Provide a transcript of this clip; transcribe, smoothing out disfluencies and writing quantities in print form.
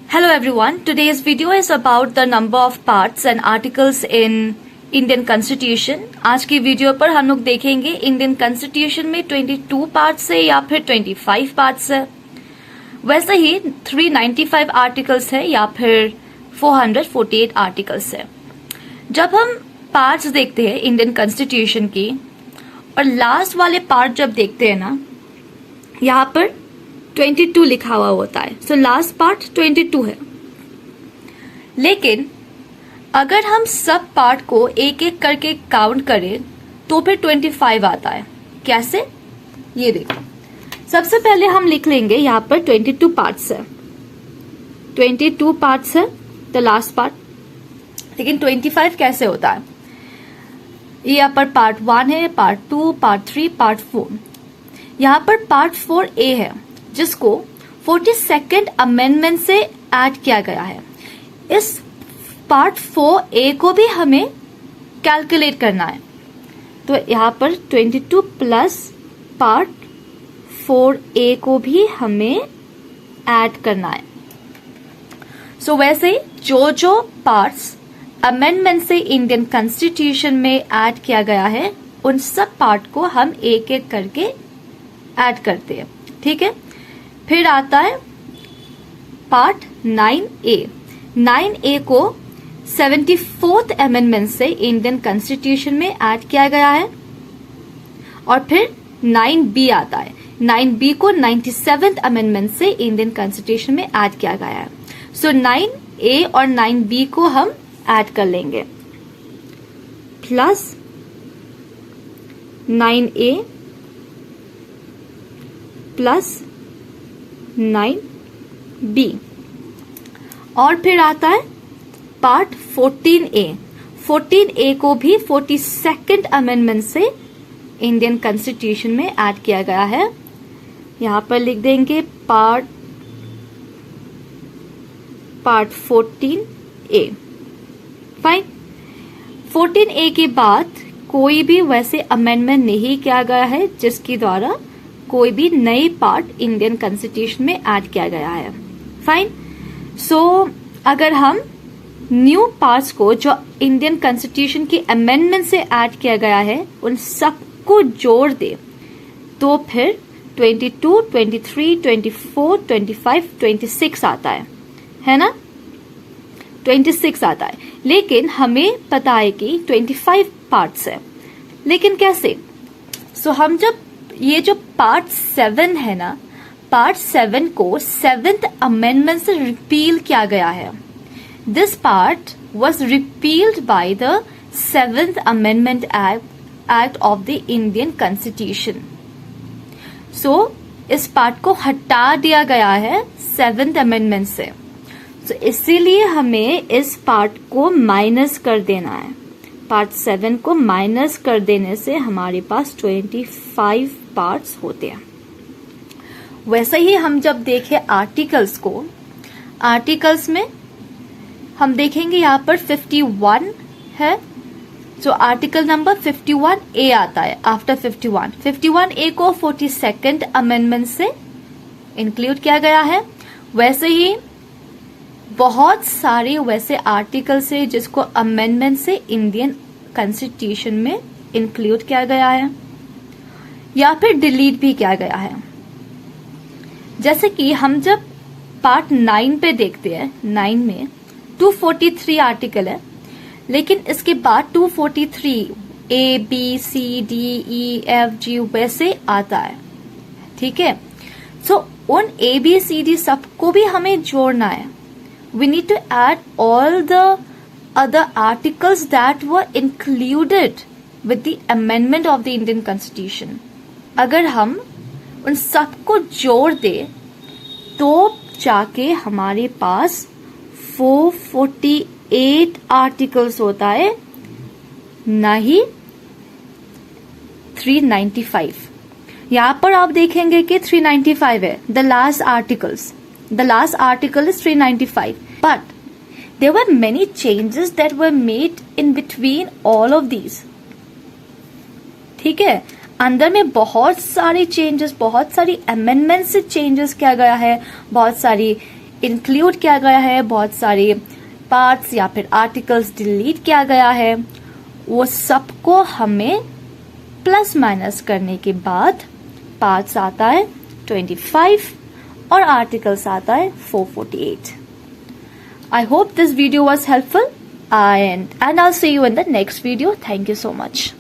Hello everyone. Today's video is about the number of parts and articles in Indian Constitution. आज की video पर हम लोग देखेंगे इंडियन कॉन्स्टिट्यूशन में 22 पार्ट्स है या फिर 25 पार्ट्स है, वैसे ही 395 आर्टिकल्स है या फिर 448 आर्टिकल्स है। जब हम पार्ट्स देखते हैं इंडियन कॉन्स्टिट्यूशन की और लास्ट वाले पार्ट जब देखते हैं ना, यहाँ पर 22 लिखा हुआ होता है, सो लास्ट पार्ट 22 है। लेकिन अगर हम सब पार्ट को एक एक करके काउंट करें तो फिर 25 आता है। कैसे, ये देखो। सबसे पहले हम लिख लेंगे यहाँ पर 22 पार्ट्स है, 22 पार्ट्स है द लास्ट पार्ट। लेकिन 25 कैसे होता है? ये यहाँ पर पार्ट 1 है, पार्ट 2, पार्ट 3, पार्ट 4। यहाँ पर पार्ट 4A है जिसको 42nd अमेंडमेंट से ऐड किया गया है। इस पार्ट 4A को भी हमें कैलकुलेट करना है, तो यहाँ पर 22 प्लस पार्ट 4A को भी हमें ऐड करना है। सो वैसे जो पार्ट्स अमेंडमेंट से इंडियन कॉन्स्टिट्यूशन में ऐड किया गया है उन सब पार्ट को हम एक एक करके ऐड करते हैं, ठीक है। फिर आता है पार्ट 9A। 9A को 74th अमेंडमेंट से इंडियन कॉन्स्टिट्यूशन में ऐड किया गया है। और फिर 9B आता है। 9B को 97th अमेंडमेंट से इंडियन कॉन्स्टिट्यूशन में ऐड किया गया है। सो 9A और 9B को हम ऐड कर लेंगे, प्लस 9A प्लस 9B। और फिर आता है पार्ट 14A। 14A को भी 42nd अमेंडमेंट से इंडियन कॉन्स्टिट्यूशन में ऐड किया गया है। यहां पर लिख देंगे पार्ट 14A। फाइन। 14A के बाद कोई भी वैसे अमेंडमेंट नहीं किया गया है जिसके द्वारा कोई भी नई पार्ट इंडियन कॉन्स्टिट्यूशन में ऐड किया गया है। फाइन। सो अगर हम न्यू पार्ट्स को जो इंडियन कॉन्स्टिट्यूशन की अमेंडमेंट से ऐड किया गया है उन सबको जोड़ दे तो फिर 22, 23, 24, 25, 26 आता है ना? 26 आता है। लेकिन हमें पता है कि 25 पार्ट्स है, लेकिन कैसे? सो हम जब ये जो पार्ट 7 है ना, पार्ट 7 को 7th अमेंडमेंट से रिपील किया गया है। This part was repealed by the 7th amendment act of the Indian constitution. So इस पार्ट को हटा दिया गया है 7th अमेंडमेंट से। तो इसीलिए हमें इस पार्ट को माइनस कर देना है। पार्ट 7 को माइनस कर देने से हमारे पास 25 पार्ट्स होते हैं। वैसे ही हम जब देखें आर्टिकल्स को, आर्टिकल्स में हम देखेंगे यहाँ पर 51 है, जो आर्टिकल नंबर 51A आता है आफ्टर 51। 51A को 42nd अमेंडमेंट से इंक्लूड किया गया है। वैसे ही बहुत सारे वैसे आर्टिकल्स है जिसको अमेंडमेंट से इंडियन कॉन्स्टिट्यूशन में इंक्लूड किया गया है या फिर डिलीट भी किया गया है। जैसे कि हम जब पार्ट 9 पे देखते हैं, 9 में 243 आर्टिकल है, लेकिन इसके बाद 243 A, B, C, D, E, F, G वैसे आता है, ठीक है। सो उन A, B, C, D सबको भी हमें जोड़ना है। We need to add all the other articles that were included with the amendment of the Indian Constitution. अगर हम उन सबको जोड़ दे तो जाके हमारे पास 448 आर्टिकल्स होता है, नहीं 395। यहाँ पर आप देखेंगे कि 395 है the last articles. The last article is 395, but there were many changes that were made in between all of these. ठीक है, अंदर में बहुत सारी चेंजेस, बहुत सारी अमेंडमेंट से चेंजेस किया गया है, बहुत सारी इंक्लूड किया गया है, बहुत सारे पार्ट्स या फिर आर्टिकल्स डिलीट किया गया है, वो सबको हमें प्लस माइनस करने के बाद पार्ट्स आता है 25 और आर्टिकल्स आता है 448. I hope this video was helpful and I'll see you in the next video. Thank you so much.